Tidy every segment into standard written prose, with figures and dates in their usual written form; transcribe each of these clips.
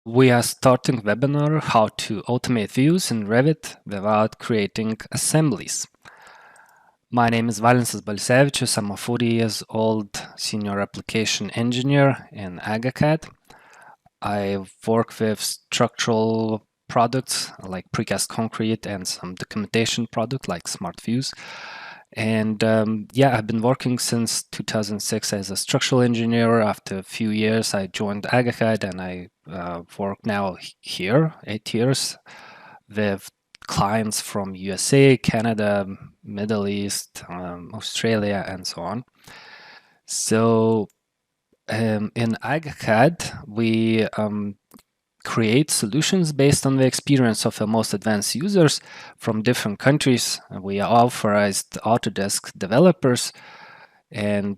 We are starting a webinar how to automate views in Revit without creating assemblies. My name is Valinsas Balisevičius. I'm a 40 years old senior application engineer in aga-cad. I work with structural products like precast concrete and some documentation product like smart views. And yeah, I've been working since 2006 as a structural engineer. After a few years, I joined aga-cad and I work now here, 8 years, with clients from USA, Canada, Middle East, Australia, and so on. So in aga-cad, we create solutions based on the experience of the most advanced users from different countries. We are authorized Autodesk developers, and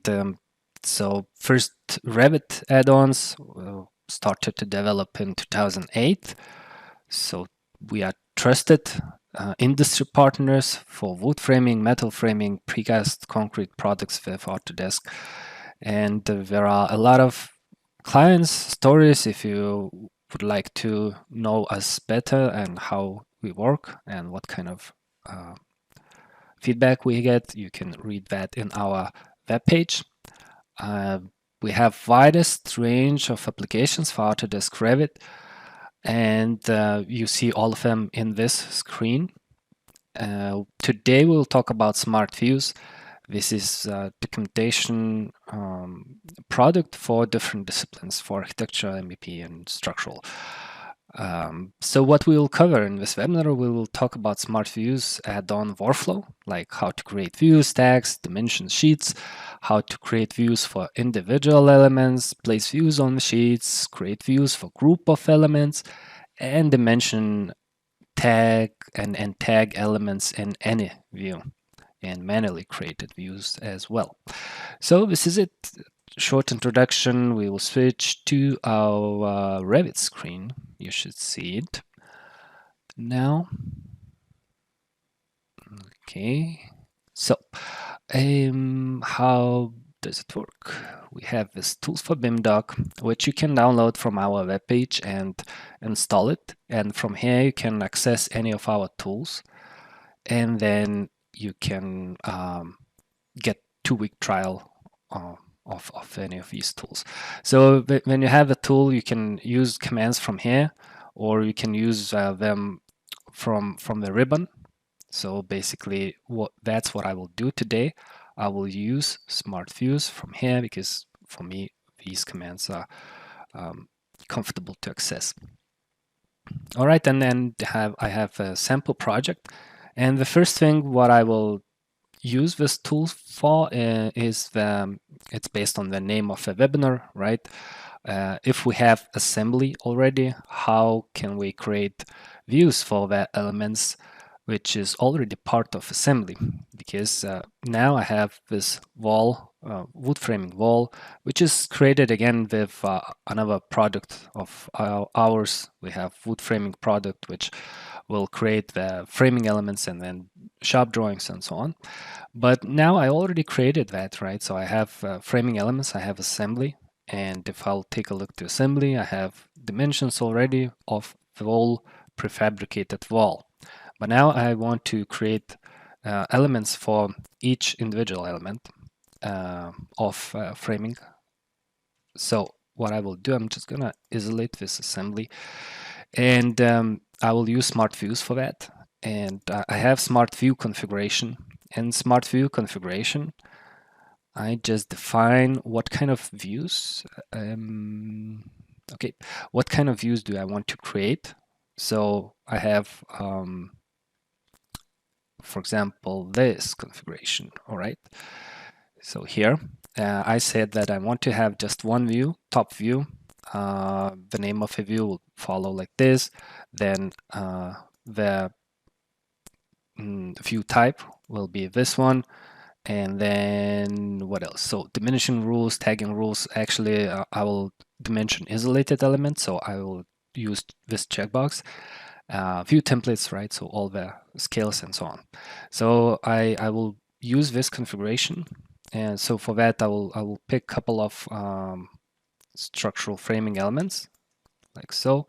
so first Revit add-ons started to develop in 2008. So we are trusted industry partners for wood framing, metal framing, precast concrete products with Autodesk. And there are a lot of clients stories if you would like to know us better and how we work and what kind of feedback we get. You can read that in our webpage. We have widest range of applications for Autodesk Revit, and you see all of them in this screen. Today we'll talk about smart views. This is a documentation product for different disciplines, for architecture, MEP, and structural. So what we will cover in this webinar, we will talk about smart views add-on workflow, like how to create views, tags, dimension sheets, how to create views for individual elements, place views on the sheets, create views for group of elements, and dimension tag and tag elements in any view, and manually created views as well. So this is it. Short introduction. We will switch to our Revit screen. You should see it now. Okay. So how does it work? We have this tools for BIM doc, which you can download from our webpage and install it. And from here, you can access any of our tools. And then you can get 2-week trial of any of these tools. So when you have a tool, you can use commands from here, or you can use them from the ribbon. So basically, that's what I will do today. I will use smart views from here because for me, these commands are comfortable to access. All right, and then I have a sample project. And the first thing what I will use this tool for is it's based on the name of the webinar, right? If we have assembly already, how can we create views for the elements which is already part of assembly? Because now I have this wall, wood framing wall, which is created again with another product of ours. We have wood framing product, which will create the framing elements and then shop drawings and so on. But now I already created that, right? So I have framing elements, I have assembly, and if I'll take a look to assembly, I have dimensions already of the whole prefabricated wall. But now I want to create elements for each individual element of framing. So what I will do, I'm just gonna isolate this assembly, and I will use smart views for that. And I have smart view configuration. In smart view configuration, I just define what kind of views. Okay, what kind of views do I want to create? So I have, for example, this configuration. All right. So here, I said that I want to have just one view, top view. The name of a view will follow like this. Then the view type will be this one. And then what else? So dimension rules, tagging rules. Actually, I will dimension isolated elements. So I will use this checkbox. View templates, right? So all the scales and so on. So I will use this configuration. And so for that, I will pick a couple of structural framing elements like so.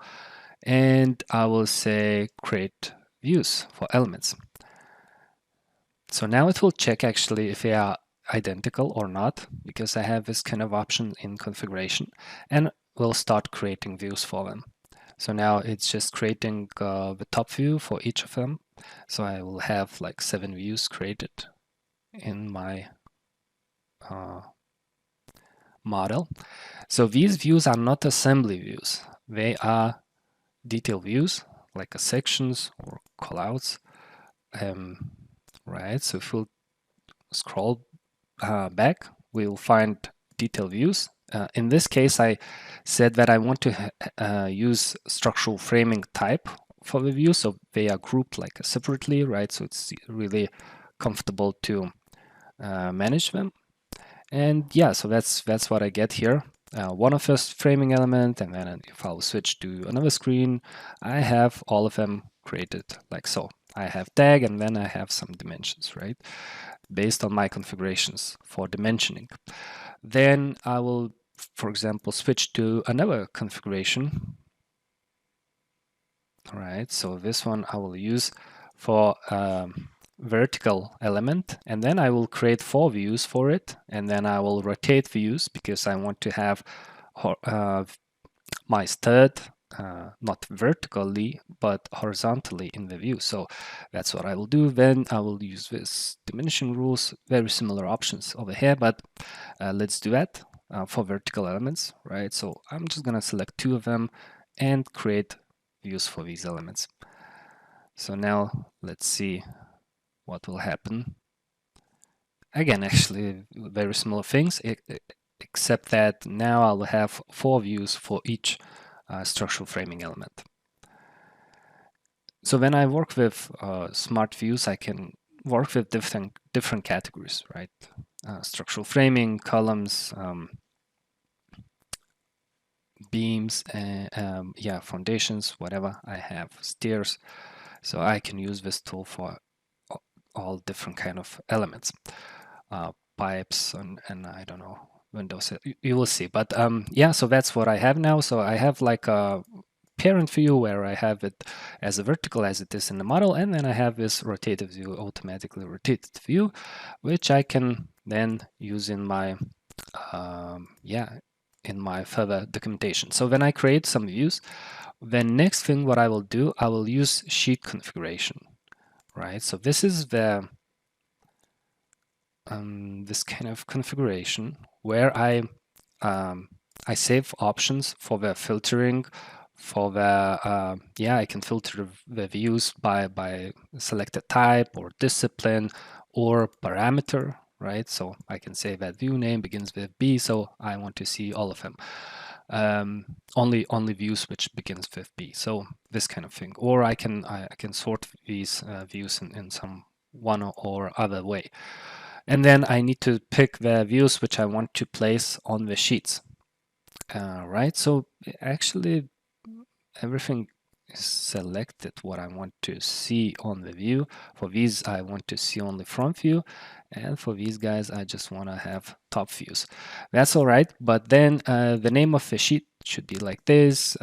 And I will say create views for elements. So now it will check actually if they are identical or not, because I have this kind of option in configuration, and we'll start creating views for them. So now it's just creating the top view for each of them. So I will have like 7 views created in my model. So these views are not assembly views. They are detail views, like sections or callouts. Right, so if we'll scroll back, we'll find detail views. In this case, I said that I want to use structural framing type for the view, so they are grouped like separately, right? So it's really comfortable to manage them. And yeah, so that's what I get here. One of the framing element, and then if I'll switch to another screen, I have all of them created like so. I have tag, and then I have some dimensions, right? Based on my configurations for dimensioning. Then I will, for example, switch to another configuration. All right, so this one I will use for vertical element, and then I will create 4 views for it, and then I will rotate views because I want to have my stud not vertically but horizontally in the view. So that's what I will do. Then I will use this diminishing rules, very similar options over here, but let's do that for vertical elements, right? So I'm just gonna select 2 of them and create views for these elements. So now let's see what will happen. Again, actually very similar things, except that now I'll have 4 views for each structural framing element. So when I work with smart views, I can work with different categories, right? Structural framing, columns, beams, yeah, foundations, whatever I have, stairs. So I can use this tool for all different kind of elements, pipes, and I don't know, windows. You will see. But yeah, so that's what I have now. So I have like a parent view where I have it as a vertical as it is in the model, and then I have this rotated view, automatically rotated view, which I can then use in my yeah, in my further documentation. So when I create some views, the next thing what I will do, I will use sheet configuration, right? So this is the this kind of configuration where I save options for the filtering, for the yeah, I can filter the views by selected type or discipline or parameter, right? So I can say that view name begins with B, so I want to see all of them. Only views which begins with B. So this kind of thing, or I can sort these views in some one or other way. And then I need to pick the views which I want to place on the sheets. Right, so actually everything is selected what I want to see on the view. For these I want to see only front view, and for these guys I just want to have top views. That's all right, but then the name of the sheet should be like this.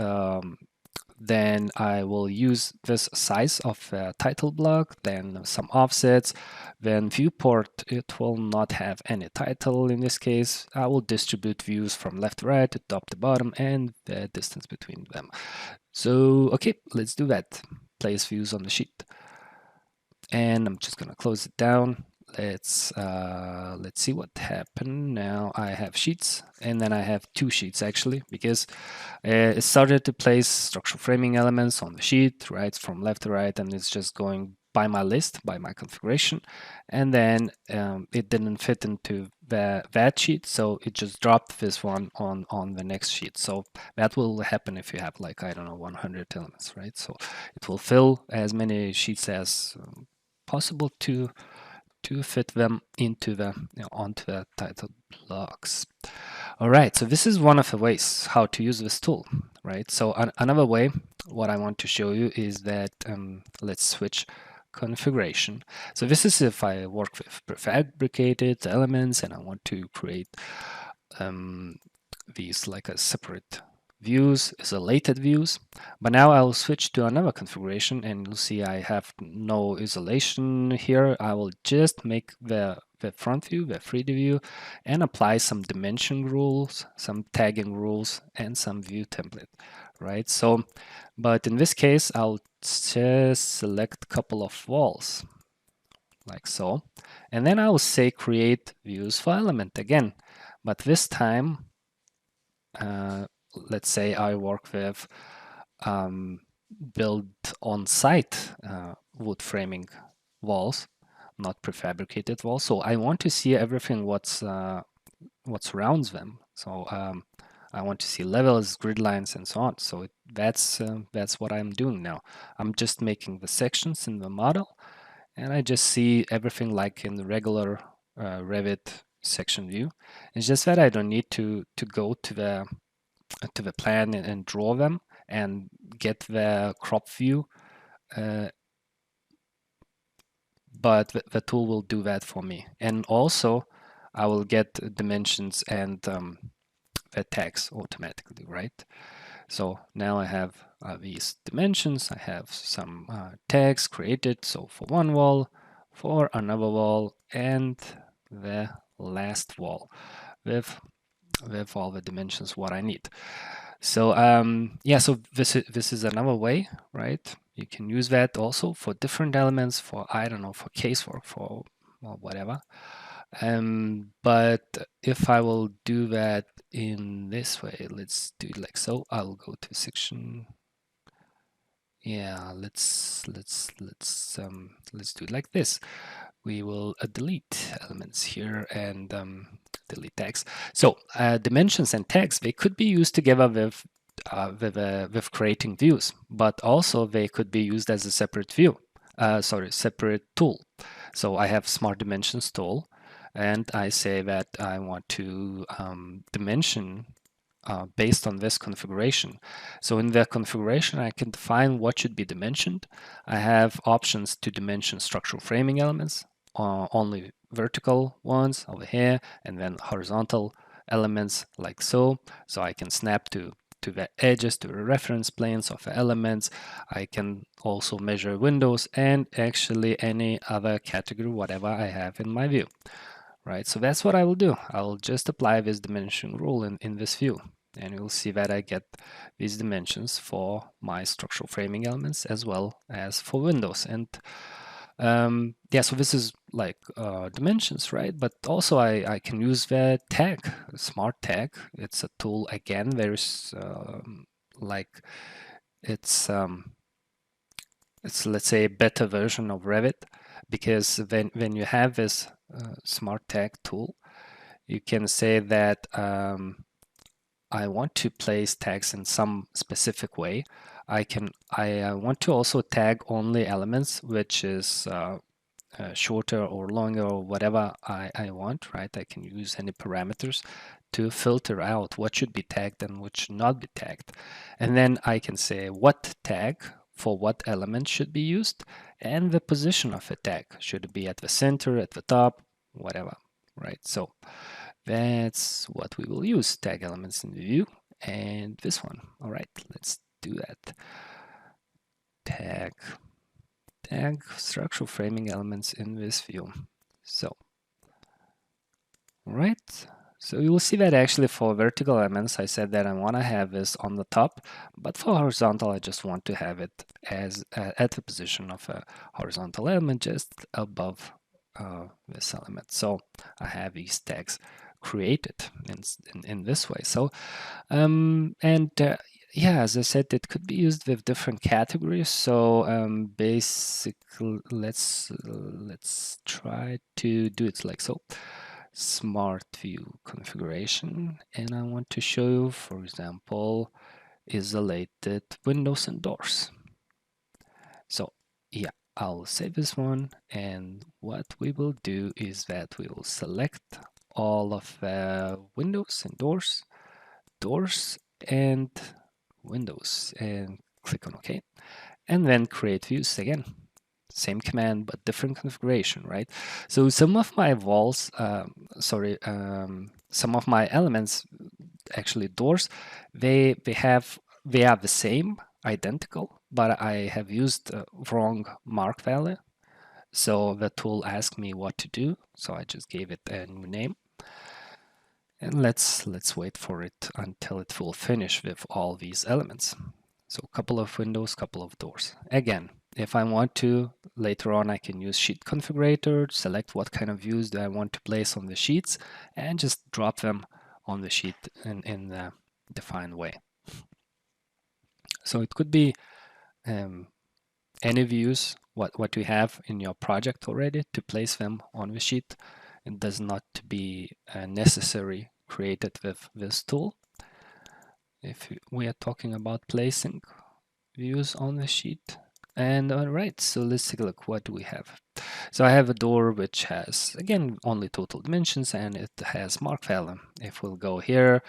Then I will use this size of a title block, then some offsets, then viewport, it will not have any title in this case. I will distribute views from left to right, top to bottom, and the distance between them. So, okay, let's do that. Place views on the sheet. And I'm just gonna close it down. Let's see what happened. Now I have sheets, and then I have 2 sheets actually, because it started to place structural framing elements on the sheet, right, from left to right, and it's just going by my list, by my configuration, and then it didn't fit into that sheet, so it just dropped this one on the next sheet. So that will happen if you have like, I don't know, 100 elements, right? So it will fill as many sheets as possible to fit them into the onto the title blocks. All right, so this is one of the ways how to use this tool, right? So another way, what I want to show you is that let's switch configuration. So this is if I work with prefabricated elements and I want to create these like a separate views, isolated views. But now I'll switch to another configuration, and you'll see I have no isolation here. I will just make the front view, the 3D view, and apply some dimension rules, some tagging rules, and some view template, right? So, but in this case, I'll just select a couple of walls, like so. And then I will say create views for element again. But this time, let's say I work with build on-site wood framing walls, not prefabricated walls. So I want to see everything what surrounds them. So I want to see levels, grid lines, and so on. So that's what I'm doing now. I'm just making the sections in the model, and I just see everything like in the regular Revit section view. It's just that I don't need to go to the plan and draw them and get the crop view, but the tool will do that for me. And also, I will get dimensions and the tags automatically, right? So now I have these dimensions. I have some tags created. So for one wall, for another wall, and the last wall with all the dimensions what I need. So yeah, so this is another way, right? You can use that also for different elements, for I don't know, for casework, for well, whatever. But if I will do that in this way, let's do it like so. I'll go to section. Yeah, let's do it like this. We will delete elements here and delete tags. So dimensions and tags, they could be used together with creating views, but also they could be used as a separate view. Separate tool. So I have Smart Dimensions tool, and I say that I want to dimension based on this configuration. So in the configuration, I can define what should be dimensioned. I have options to dimension structural framing elements, only vertical ones over here, and then horizontal elements like so. So I can snap to the edges, to the reference planes of the elements. I can also measure windows and actually any other category, whatever I have in my view. Right, so that's what I will do. I'll just apply this dimension rule in this view, and you'll see that I get these dimensions for my structural framing elements as well as for windows. And yeah, so this is like dimensions, right? But also I can use the tag, smart tag. It's a tool again. There's like it's let's say a better version of Revit, because when you have this smart tag tool, you can say that I want to place tags in some specific way. I want to also tag only elements which is shorter or longer or whatever I want, right? I can use any parameters to filter out what should be tagged and what should not be tagged. And then I can say what tag for what element should be used and the position of a tag. Should it be at the center, at the top, whatever, right? So that's what we will use, tag elements in the view, and this one. All right, let's do that. Tag structural framing elements in this view. So, all right. So you will see that actually for vertical elements, I said that I want to have this on the top, but for horizontal, I just want to have it as at the position of a horizontal element just above this element. So I have these tags created in this way. So yeah, as I said, it could be used with different categories. So basically, let's try to do it like so. Smart view configuration, and I want to show you, for example, isolated windows and doors. So yeah, I'll save this one, and what we will do is that we will select all of the windows and doors and windows, and click on OK, and then create views again. Same command, but different configuration, right? So some of my walls, some of my elements actually doors, they are the same, identical, but I have used wrong mark value. So the tool asked me what to do, so I just gave it a new name. And let's wait for it until it will finish with all these elements. So a couple of windows, couple of doors. Again, if I want to, later on I can use sheet configurator, select what kind of views do I want to place on the sheets, and just drop them on the sheet in the defined way. So it could be any views, what you have in your project already, to place them on the sheet. It does not be necessary created with this tool. If we are talking about placing views on the sheet. And all right, so let's take a look. What do we have? So I have a door which has, again, only total dimensions, and it has mark value. If we'll go here,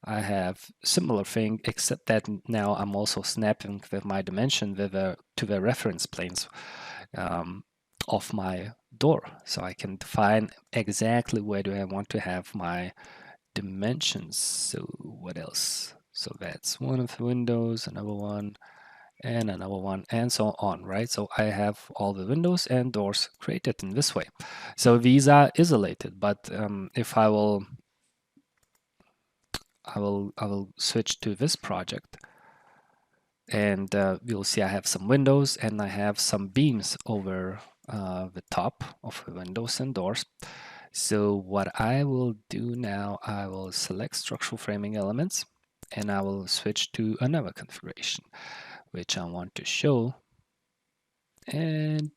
I have similar thing, except that now I'm also snapping with my dimension to the reference planes of my door. So I can define exactly where do I want to have my dimensions. So what else? So that's one of the windows, another one, and another one, and so on, right? So I have all the windows and doors created in this way. So these are isolated, but if I will switch to this project, and you'll see I have some windows and I have some beams over the top of the windows and doors. So what I will do now, I will select structural framing elements, and I will switch to another configuration which I want to show. And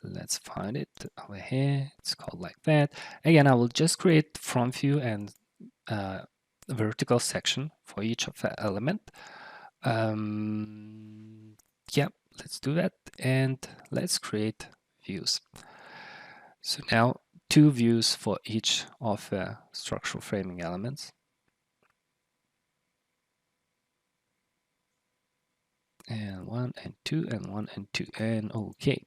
let's find it over here. It's called like that. Again, I will just create front view and vertical section for each of the element. Yeah, let's do that, and let's create views. So now 2 views for each of the structural framing elements. And 1 and 2 and 1 and 2 and okay.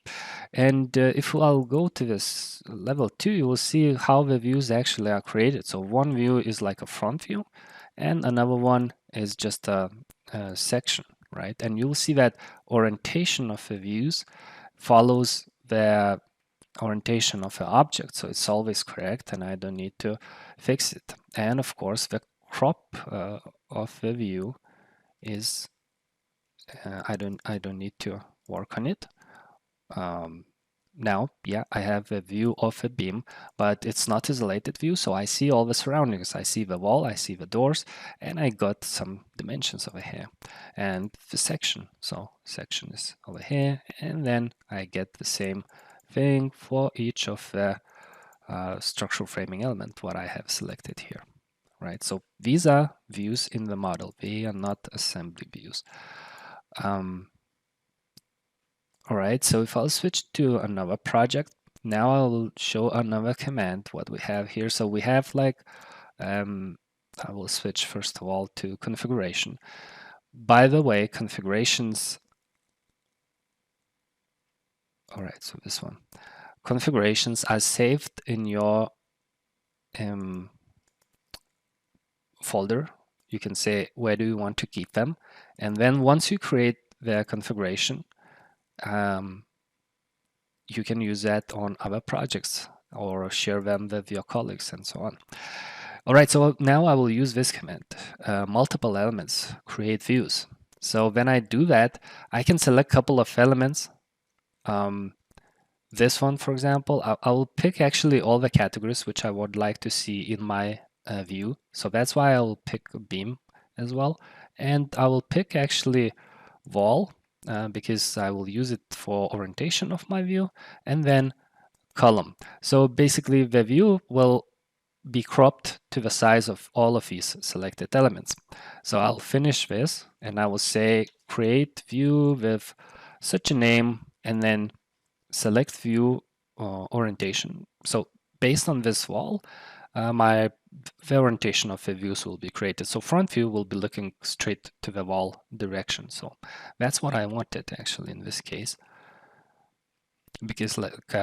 And if I'll go to this level 2, you will see how the views actually are created. So one view is like a front view, and another one is just a section, right? And you'll see that orientation of the views follows the orientation of the object, so it's always correct, and I don't need to fix it. And of course, the crop of the view is I don't need to work on it. Now, yeah, I have a view of a beam, but it's not isolated view, so I see all the surroundings. I see the wall, I see the doors, and I got some dimensions over here. And the section, so section is over here, and then I get the same thing for each of the structural framing element, what I have selected here, right? So these are views in the model. They are not assembly views. All right, so if I'll switch to another project, now I'll show another command, what we have here. So we have like, I will switch first of all to configuration. By the way, configurations, all right, so this one. Configurations are saved in your folder. You can say, where do you want to keep them? And then once you create the configuration, you can use that on other projects or share them with your colleagues and so on. All right, so now I will use this command, multiple elements, create views. So when I do that, I can select a couple of elements. This one, for example, I will pick actually all the categories which I would like to see in my view. So that's why I will pick beam as well. And I will pick actually wall, because I will use it for orientation of my view, and then column. So basically the view will be cropped to the size of all of these selected elements. So I'll finish this and I will say create view with such a name, and then select view orientation. So based on this wall, the orientation of the views will be created. So front view will be looking straight to the wall direction. So that's what I wanted actually in this case, because like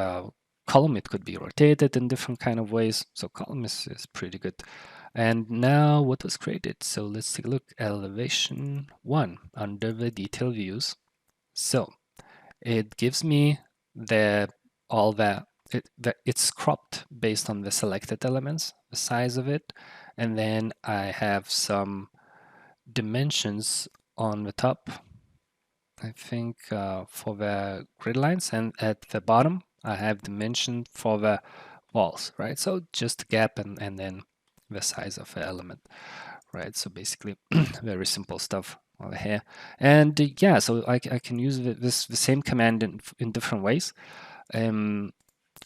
column, it could be rotated in different kind of ways. So column is pretty good. And now what was created? So let's take a look. Elevation 1 under the detail views. So it gives me it's cropped based on the selected elements, the size of it, and then I have some dimensions on the top, I think, for the grid lines, and at the bottom I have dimension for the walls, right? So just a gap and then the size of the element, right? So basically very simple stuff over here. And yeah, so I can use the same command in different ways.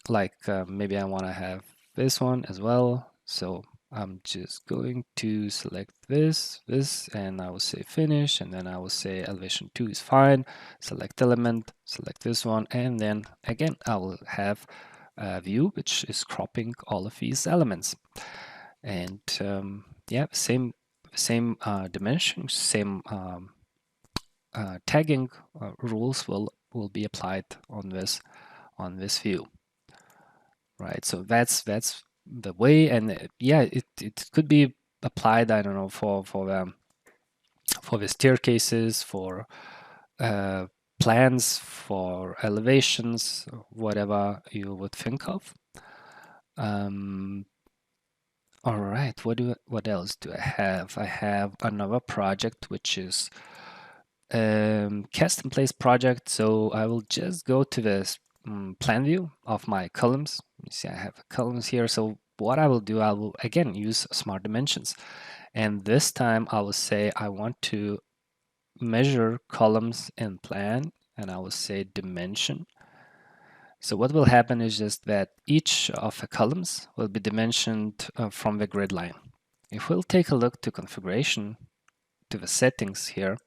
Like maybe I want to have this one as well. So I'm just going to select this, and I will say finish, and then I will say elevation 2 is fine. Select element, select this one, and then again I will have a view which is cropping all of these elements. And yeah, same dimensions, same tagging rules will be applied on this view. Right, so that's the way, and yeah, it could be applied, I don't know, for the staircases, for plans, for elevations, whatever you would think of. All right, what else do I have? I have another project which is cast in place project. So I will just go to this plan view of my columns. You see I have columns here. So what I will do, I will again use smart dimensions. And this time I will say I want to measure columns in plan, and I will say dimension. So what will happen is just that each of the columns will be dimensioned from the grid line. If we'll take a look to configuration, to the settings here,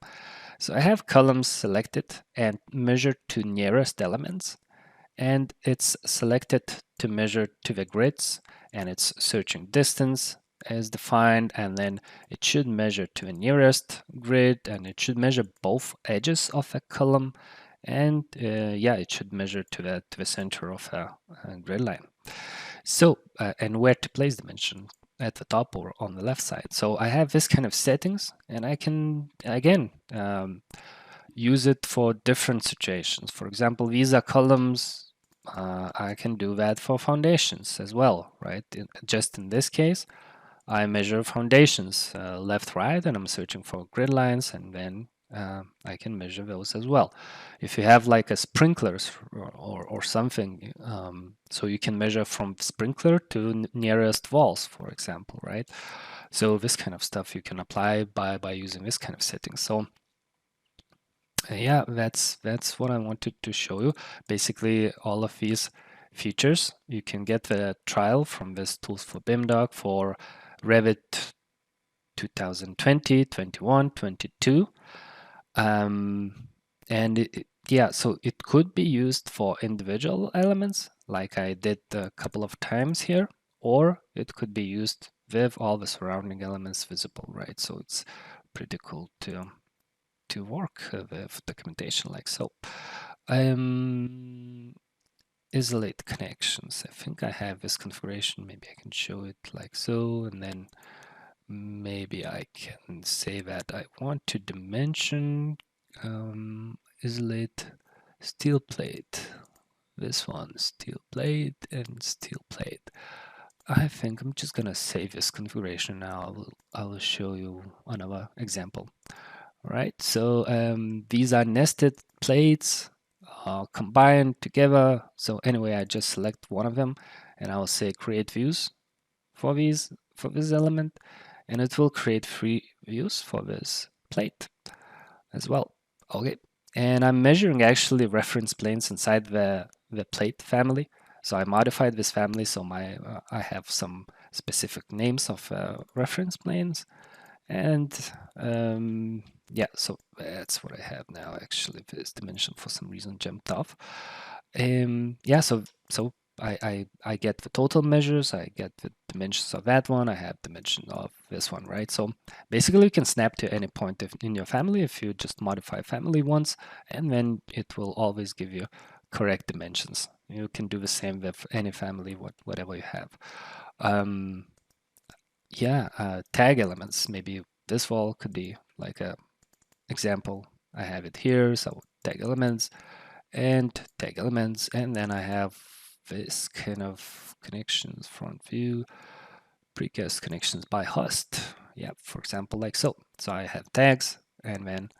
so I have columns selected and measured to nearest elements, and it's selected to measure to the grids, and its searching distance is defined, and then it should measure to the nearest grid, and it should measure both edges of a column, and yeah, it should measure to the center of a grid line. So and where to place dimension, at the top or on the left side. So I have this kind of settings, and I can again use it for different situations. For example, these are columns. I can do that for foundations as well, right? Just in this case, I measure foundations left, right, and I'm searching for grid lines, and then I can measure those as well. If you have like a sprinklers or something, so you can measure from sprinkler to nearest walls, for example, right? So this kind of stuff you can apply by using this kind of settings. So yeah, that's what I wanted to show you. Basically, all of these features, you can get the trial from this Tools for BIMDoc for Revit 2020, 21, 22. And yeah, so it could be used for individual elements, like I did a couple of times here, or it could be used with all the surrounding elements visible, right? So it's pretty cool to work with documentation like so. Isolate connections. I think I have this configuration. Maybe I can show it like so, and then maybe I can say that I want to dimension isolate steel plate. This one, steel plate and steel plate. I think I'm just gonna save this configuration now. I will show you another example. All right, so these are nested plates combined together. So anyway, I just select one of them, and I will say create views for this element, and it will create 3 views for this plate as well. Okay, and I'm measuring actually reference planes inside the plate family. So I modified this family, so I have some specific names of reference planes, and yeah, so that's what I have now. Actually, this dimension for some reason jumped off. Yeah, so I get the total measures, I get the dimensions of that one, I have dimension of this one, right? So basically you can snap to any point in your family if you just modify family once, and then it will always give you correct dimensions You can do the same with any family, whatever you have. Yeah, tag elements. Maybe this wall could be like a example. I have it here, so tag elements, and then I have this kind of connections, front view, precast connections by host. Yeah, for example, like so. So I have tags, and then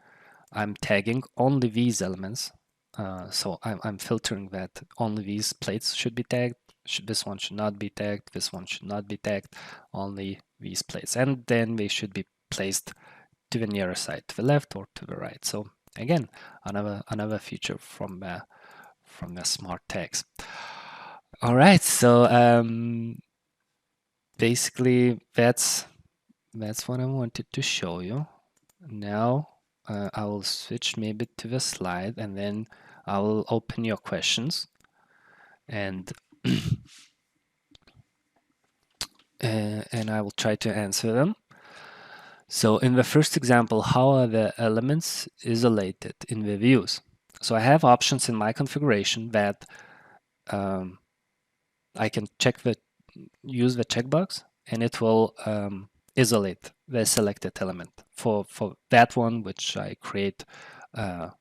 I'm tagging only these elements. So I'm filtering that only these plates should be tagged. This one should not be tagged. This one should not be tagged. Only these plates, and then they should be placed to the nearest side, to the left or to the right. So again, another feature from the smart tags. All right, so basically that's what I wanted to show you. Now I will switch maybe to the slide, and then I will open your questions, and and I will try to answer them. So in the first example, how are the elements isolated in the views? So I have options in my configuration that I can use the checkbox, and it will isolate the selected element for that one which I create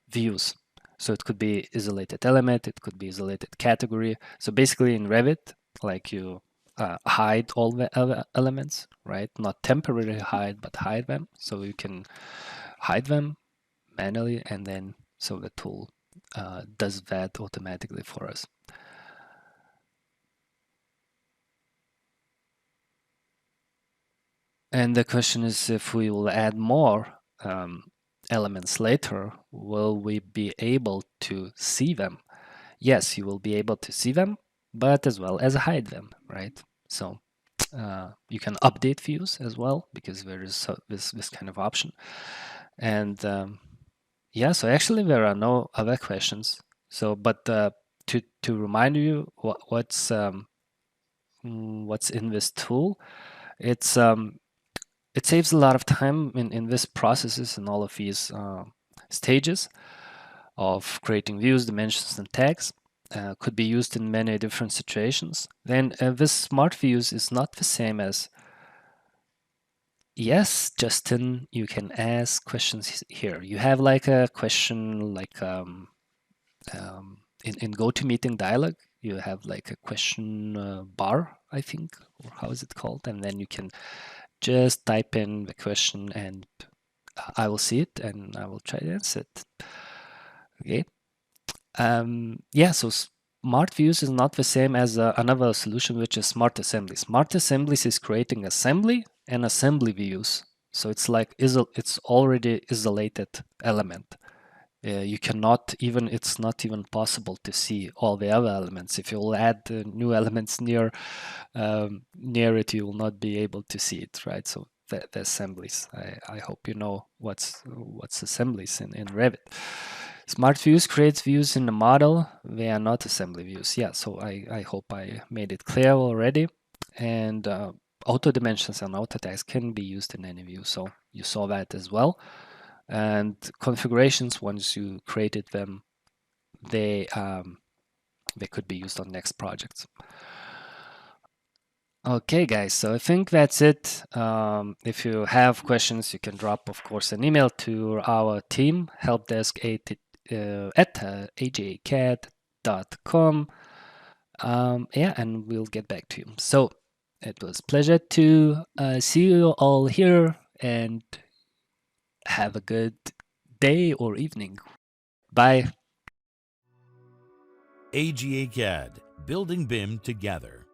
views. So it could be isolated element, it could be isolated category. So basically in Revit, like you hide all the other elements, right? Not temporarily hide, but hide them. So you can hide them manually, and then so the tool does that automatically for us. And the question is, if we will add more elements later, will we be able to see them? Yes, you will be able to see them, but as well as hide them, right? So you can update views as well, because there is this kind of option. And yeah, so actually there are no other questions. So, but to remind you what's in this tool, it saves a lot of time in this processes and all of these stages of creating views, dimensions, and tags. Could be used in many different situations. Then this smart views is not the same as, yes, Justin, you can ask questions here. You have like a question like in GoToMeeting dialog, you have like a question bar, I think, or how is it called? And then you can just type in the question, and I will see it and I will try to answer it. Okay. Yeah, so smart views is not the same as another solution, which is smart assemblies. Smart assemblies is creating assembly and assembly views. So it's like it's already isolated element. You cannot even, it's not even possible to see all the other elements. If you'll add new elements near it, you will not be able to see it, right? So the assemblies, I hope you know what's assemblies in Revit. Smart views creates views in the model. They are not assembly views. Yeah, so I hope I made it clear already. And auto dimensions and auto tags can be used in any view. So you saw that as well. And configurations, once you created them, they could be used on next projects. Okay, guys, so I think that's it. If you have questions, you can drop, of course, an email to our team, helpdesk at aga-cad.com. Yeah, and we'll get back to you. So it was a pleasure to see you all here, and have a good day or evening. Bye. aga-cad, building BIM together.